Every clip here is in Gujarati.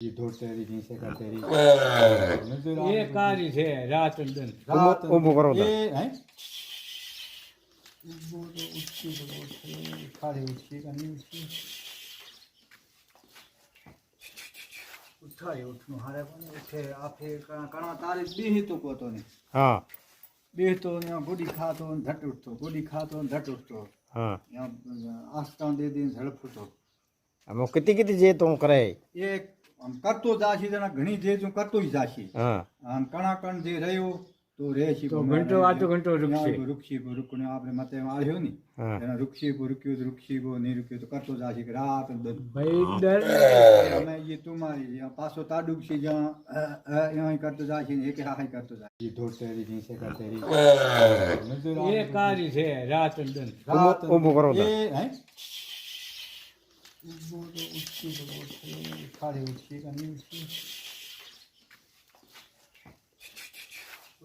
ये धोतेरी नहीं से करतेरी એ કારી છે રાત અંદર रात ઊભું કરો તો. ये हैं वो तो उठकी बोलो खाली उठकी करनी उठकी उठाई उठनु हारे कोने उठे आपे कणा तारी बेही तो को तो ने હા बेहतो ने गुडी खातो ने झट उठतो गुडी खातो ने झट उठतो હા यहाँ आस्था दे दिन झड़प उठतो આમાં કેટલી જે તો કરે एक આમ કરતો જાશી તેના ઘણી જે હું કરતો જ જાશી હા આમ કણાકણ જે રહ્યો તો રહેશી તો ઘંટો આધો ઘંટો રૂકશે. રૂક્ષી રૂકને આપણે મતે આવ્યો ને હા એના રૂક્ષી રૂક્યું તો રૂક્ષી નહીં રૂક્યું તો કરતો જાશી કે રાત અંદર ભાઈ ડર અમે એ તુમારી જ્યાં પાછો તાડુકશી જ્યાં અહીં કરતો જાશી ને એક હાય કરતો જાશી એ ધોતેરી નહીં છે કરતેરી એ કારી છે રાત અંદર રાત ઊભું કરો તો. એ હે वो तो उठकी बोलो खाली उठकी करनी उठकी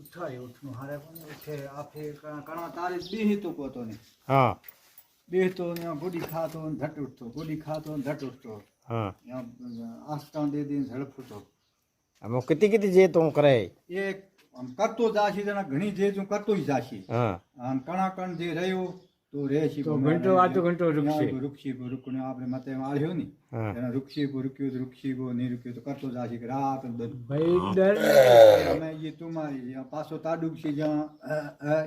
उठाई उठनु हारे कोने उठे आपे कणा तारी बेही तो को तो ने હા बेहतो ने गुडी खातो ने झट उठतो गुडी खातो ने झट उठतो હા यहाँ आस्था दे दिन झड़प उठतो આમાં કેટલી જે તો કરે एक આમ કરતો જાશી તેના ઘણી જે હું કરતો જ જાશી હા આમ કણાકણ જે રહ્યો તો રહેશી તો ઘંટો આધો ઘંટો રૂકશે. રૂક્ષી રૂકને આપણે મતે આવ્યો ને હા એના રૂક્ષી રૂક્યું તો રૂક્ષી નહીં રૂક્યું તો કરતો જાશી કે રાત અંદર ભાઈ ડર અમે એ તુમારી જ્યાં પાછો તાડુકશી જ્યાં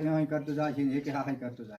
અહીં કરતો જાશી ને એક હાય કરતો જાશી